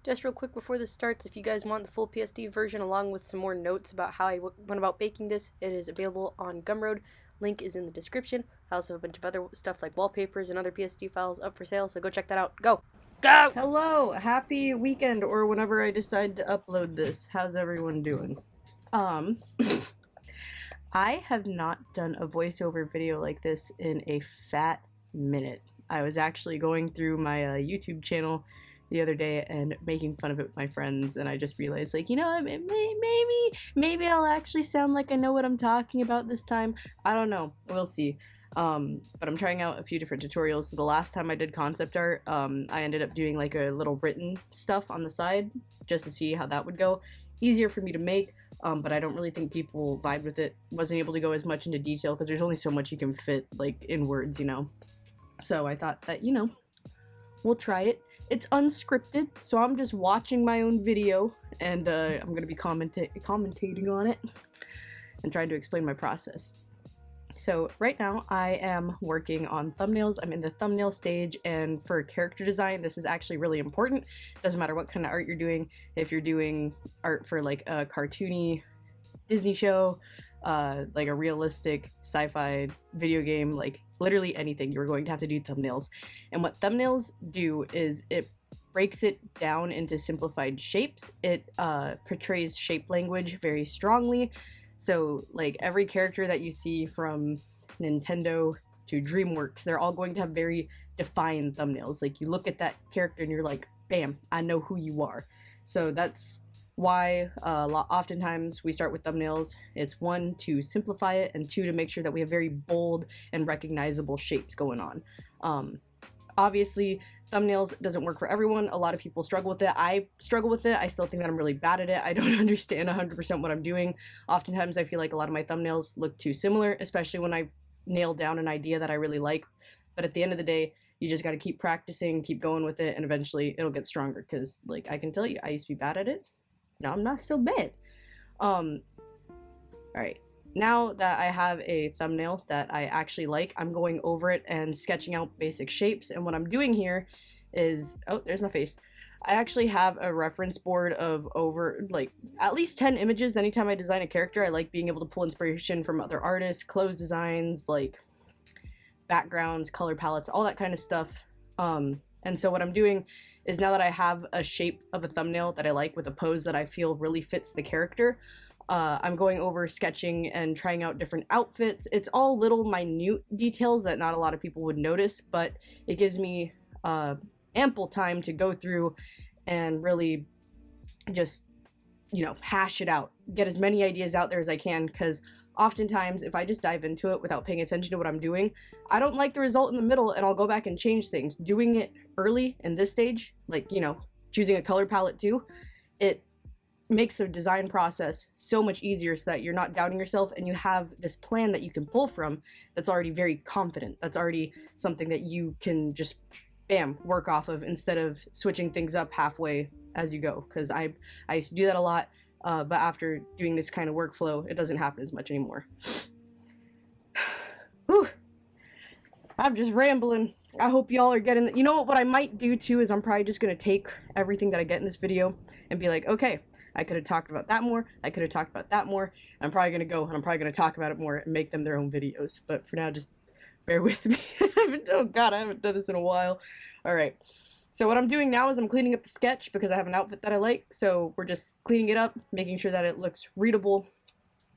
Just real quick before this starts, if you guys want the full PSD version along with some more notes about how I went about baking this, it is available on Gumroad. Link is in the description. I also have a bunch of other stuff like wallpapers and other PSD files up for sale, so go check that out. Go! Go! Hello! Happy weekend, or whenever I decide to upload this. How's everyone doing? I have not done a voiceover video like this in a fat minute. I was actually going through my YouTube channel the other day and making fun of it with my friends, and I just realized, like, you know, maybe I'll actually sound like I know what I'm talking about this time. I don't know. We'll see. But I'm trying out a few different tutorials. So the last time I did concept art, I ended up doing like a little written stuff on the side just to see how that would go. Easier for me to make, but I don't really think people vibe with it. Wasn't able to go as much into detail because there's only so much you can fit, like, in words, you know? So I thought that, you know, we'll try it. It's unscripted, so I'm just watching my own video, and I'm going to be commentating on it and trying to explain my process. So right now I am working on thumbnails. I'm in the thumbnail stage, and for character design, this is actually really important. Doesn't matter what kind of art you're doing. If you're doing art for like a cartoony Disney show, like a realistic sci-fi video game, like literally anything, you're going to have to do thumbnails. And what thumbnails do is it breaks it down into simplified shapes. It portrays shape language very strongly. So like every character that you see from Nintendo to DreamWorks, they're all going to have very defined thumbnails. Like you look at that character and you're like, bam, I know who you are. So that's why oftentimes we start with thumbnails. It's one, to simplify it, and two, to make sure that we have very bold and recognizable shapes going on. Obviously, thumbnails doesn't work for everyone. A lot of people struggle with it. I struggle with it. I still think that I'm really bad at it. I don't understand 100% what I'm doing. Oftentimes I feel like a lot of my thumbnails look too similar, especially when I nail down an idea that I really like. But at the end of the day, you just got to keep practicing, keep going with it, and eventually it'll get stronger. Because, like, I can tell you, I used to be bad at it. Now I'm not so bad. Alright. Now that I have a thumbnail that I actually like, I'm going over it and sketching out basic shapes. And what I'm doing here is, oh, there's my face. I actually have a reference board of over, like, at least 10 images. Anytime I design a character, I like being able to pull inspiration from other artists, clothes designs, like, backgrounds, color palettes, all that kind of stuff. And so what I'm doing is, now that I have a shape of a thumbnail that I like with a pose that I feel really fits the character, I'm going over sketching and trying out different outfits. It's all little minute details that not a lot of people would notice, but it gives me ample time to go through and really just, you know, hash it out, get as many ideas out there as I can, because oftentimes if I just dive into it without paying attention to what I'm doing, I don't like the result in the middle, and I'll go back and change things. Doing it early in this stage, like, you know, choosing a color palette too, it makes the design process so much easier, so that you're not doubting yourself and you have this plan that you can pull from that's already very confident. That's already something that you can just, bam, work off of, instead of switching things up halfway as you go. Because I used to do that a lot, but after doing this kind of workflow, it doesn't happen as much anymore. Whew. I'm just rambling. I hope y'all are getting you know what I might do too is I'm probably just gonna take everything that I get in this video and be like, okay, I could have talked about that more, I could have talked about that more. I'm probably gonna go and I'm probably gonna talk about it more and make them their own videos. But for now, just bear with me. Oh god, I haven't done this in a while. Alright. So what I'm doing now is I'm cleaning up the sketch because I have an outfit that I like. So we're just cleaning it up, making sure that it looks readable,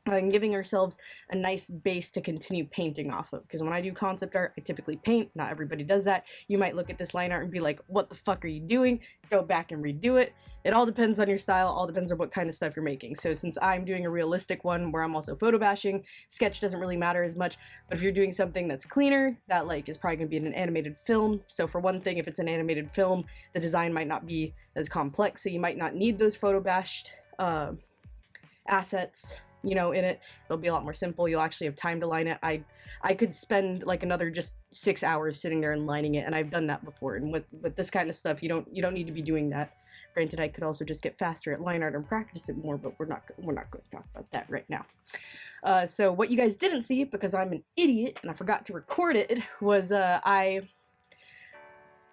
and giving ourselves a nice base to continue painting off of. Because when I do concept art, I typically paint. Not everybody does that. You might look at this line art and be like, what the fuck are you doing? Go back and redo it. It all depends on your style, all depends on what kind of stuff you're making. So since I'm doing a realistic one where I'm also photo bashing, sketch doesn't really matter as much. But if you're doing something that's cleaner, that like is probably going to be in an animated film. So for one thing, if it's an animated film, the design might not be as complex, so you might not need those photo bashed assets, you know, in it. It'll be a lot more simple. You'll actually have time to line it. I could spend like another just 6 hours sitting there and lining it, and I've done that before. And with this kind of stuff, you don't need to be doing that. Granted, I could also just get faster at line art and practice it more, but we're not going to talk about that right now. So what you guys didn't see, because I'm an idiot and I forgot to record it, was I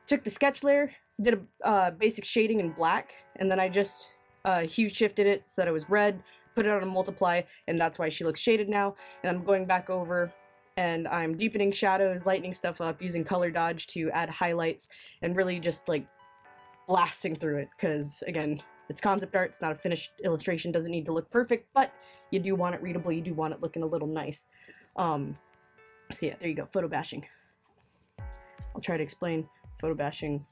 took the sketch layer, did a basic shading in black, and then I just hue shifted it so that it was red, put it on a multiply, and that's why she looks shaded now. And I'm going back over and I'm deepening shadows, lightening stuff up, using color dodge to add highlights, and really just like blasting through it, because again, it's concept art, it's not a finished illustration, doesn't need to look perfect, but you do want it readable, you do want it looking a little nice. So yeah, there you go, photo bashing. I'll try to explain photo bashing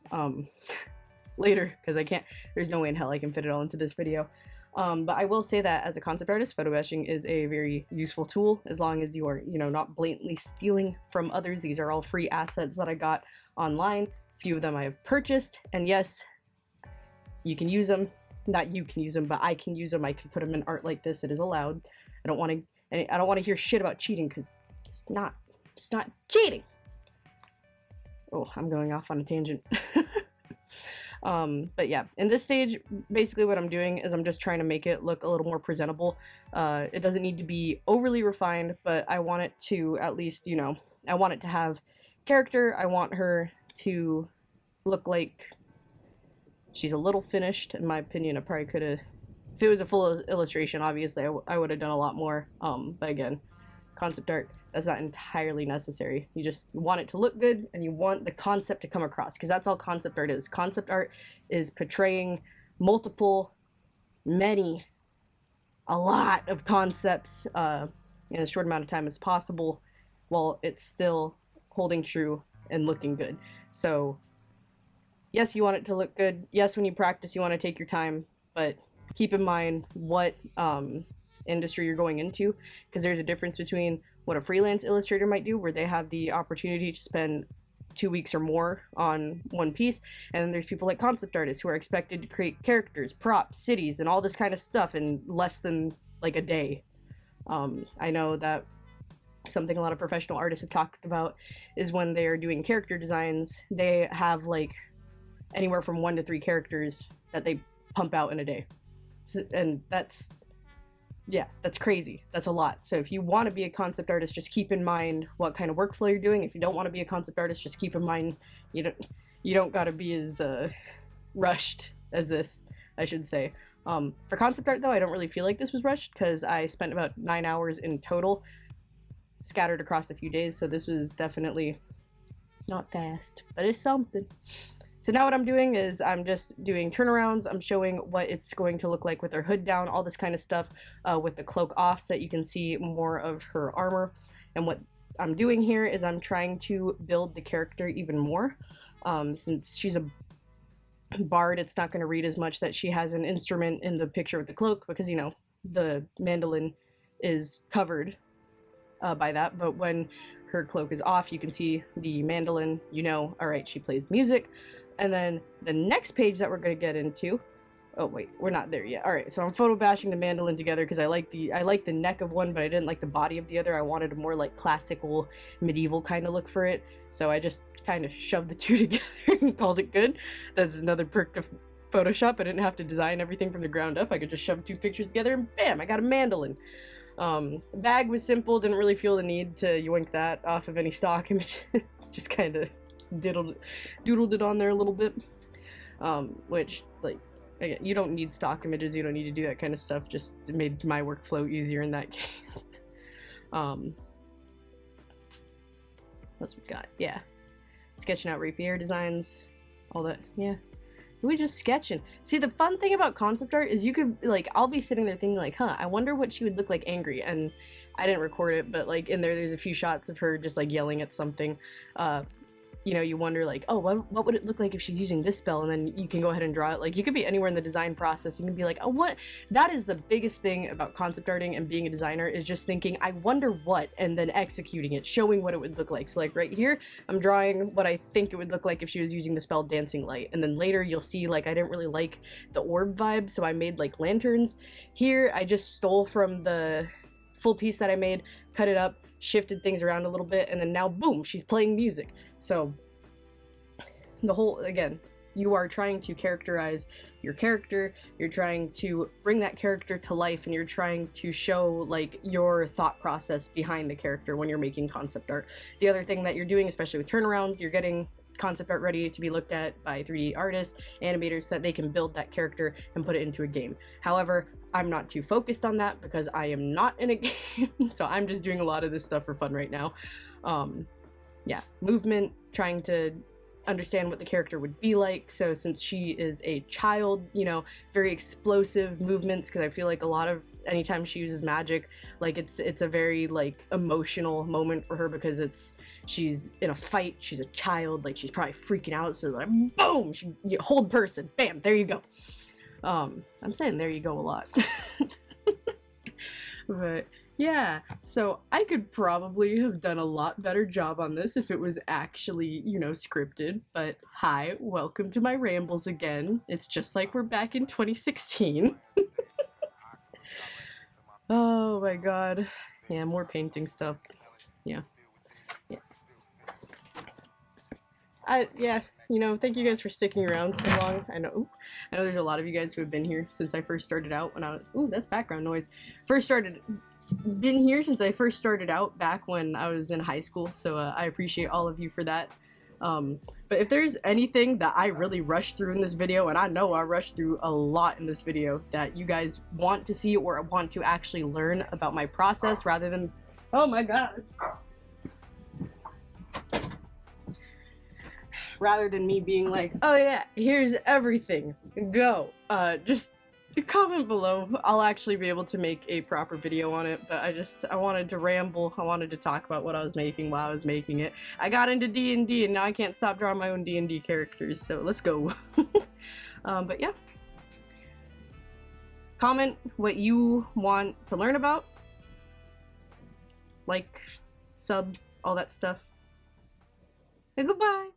later, because I can't, there's no way in hell I can fit it all into this video. But I will say that as a concept artist, photo bashing is a very useful tool, as long as you are, you know, not blatantly stealing from others. These are all free assets that I got online. A few of them I have purchased, and yes, you can use them. Not you can use them, but I can use them. I can put them in art like this. It is allowed. I don't want to hear shit about cheating, because it's not cheating. Oh, I'm going off on a tangent. But yeah, in this stage, basically what I'm doing is I'm just trying to make it look a little more presentable. It doesn't need to be overly refined, but I want it to at least, you know, I want it to have character. I want her to look like she's a little finished, in my opinion. I probably could have, if it was a full illustration, obviously I would have done a lot more. But again, concept art, that's not entirely necessary. You just want it to look good, and you want the concept to come across, because that's all concept art is. Concept art is portraying multiple, many, a lot of concepts in as short amount of time as possible, while it's still holding true and looking good. So yes, you want it to look good. Yes, when you practice, you want to take your time, but keep in mind what industry you're going into, because there's a difference between what a freelance illustrator might do, where they have the opportunity to spend 2 weeks or more on one piece, and then there's people like concept artists who are expected to create characters, props, cities, and all this kind of stuff in less than like a day. I know that something a lot of professional artists have talked about is when they're doing character designs, they have like anywhere from 1 to 3 characters that they pump out in a day. And that's, yeah, that's crazy. That's a lot. So if you want to be a concept artist, just keep in mind what kind of workflow you're doing. If you don't want to be a concept artist, just keep in mind you don't got to be as rushed as this, I should say. For concept art though, I don't really feel like this was rushed, because I spent about 9 hours in total, scattered across a few days. So this was definitely, it's not fast, but it's something. So now what I'm doing is I'm just doing turnarounds. I'm showing what it's going to look like with her hood down, all this kind of stuff, with the cloak off, so that you can see more of her armor. And what I'm doing here is I'm trying to build the character even more. Since she's a bard, it's not going to read as much that she has an instrument in the picture with the cloak, because, you know, the mandolin is covered by that. But when her cloak is off, you can see the mandolin, you know, all right, she plays music. And then the next page that we're going to get into, oh wait, we're not there yet. All right, so I'm photo bashing the mandolin together, because I like the neck of one, but I didn't like the body of the other. I wanted a more like classical medieval kind of look for it, so I just kind of shoved the two together and called it good. That's another perk of Photoshop. I didn't have to design everything from the ground up. I could just shove 2 pictures together and bam, I got a mandolin. The bag was simple, didn't really feel the need to yoink that off of any stock images. It's just kind of doodled it on there a little bit, which, like, again, you don't need stock images, you don't need to do that kind of stuff, just made my workflow easier in that case. What's we got? Yeah, sketching out rapier designs, all that. Yeah, we just sketching. See, the fun thing about concept art is you could, like, I'll be sitting there thinking like, huh, I wonder what she would look like angry, and I didn't record it, but like in there's a few shots of her just like yelling at something. You know, you wonder like, oh, what would it look like if she's using this spell? And then you can go ahead and draw it. Like, you could be anywhere in the design process. You can be like, oh, what? That is the biggest thing about concept arting and being a designer, is just thinking, I wonder what, and then executing it, showing what it would look like. So like right here, I'm drawing what I think it would look like if she was using the spell Dancing Light. And then later you'll see, like, I didn't really like the orb vibe, so I made like lanterns. Here, I just stole from the full piece that I made, cut it up, shifted things around a little bit, and then now, boom, she's playing music. So the whole, again, you are trying to characterize your character, you're trying to bring that character to life, and you're trying to show like your thought process behind the character when you're making concept art. The other thing that you're doing, especially with turnarounds, you're getting concept art ready to be looked at by 3D artists, animators, so that they can build that character and put it into a game. However, I'm not too focused on that because I am not in a game, so I'm just doing a lot of this stuff for fun right now. Yeah, movement, trying to understand what the character would be like. So since she is a child, you know, very explosive movements, because I feel like a lot of anytime she uses magic, like it's a very like emotional moment for her, because she's in a fight, she's a child, like she's probably freaking out, so like boom, hold person, bam, there you go. I'm saying there you go a lot. But yeah, so I could probably have done a lot better job on this if it was actually, you know, scripted. But hi, welcome to my rambles again. It's just like we're back in 2016. Oh my god. Yeah, more painting stuff. Yeah. Yeah, you know, thank you guys for sticking around so long. I know there's a lot of you guys who have been here since I first started out when I was, ooh, that's background noise. Been here since I first started out back when I was in high school, so I appreciate all of you for that. But if there's anything that I really rushed through in this video, and I know I rushed through a lot in this video, that you guys want to see or want to actually learn about my process rather than, oh my god, rather than me being like, oh yeah, here's everything, go, just comment below. I'll actually be able to make a proper video on it, but I wanted to ramble. I wanted to talk about what I was making while I was making it. I got into DnD and now I can't stop drawing my own DnD characters, so let's go. But yeah. Comment what you want to learn about. Like, sub, all that stuff. And goodbye!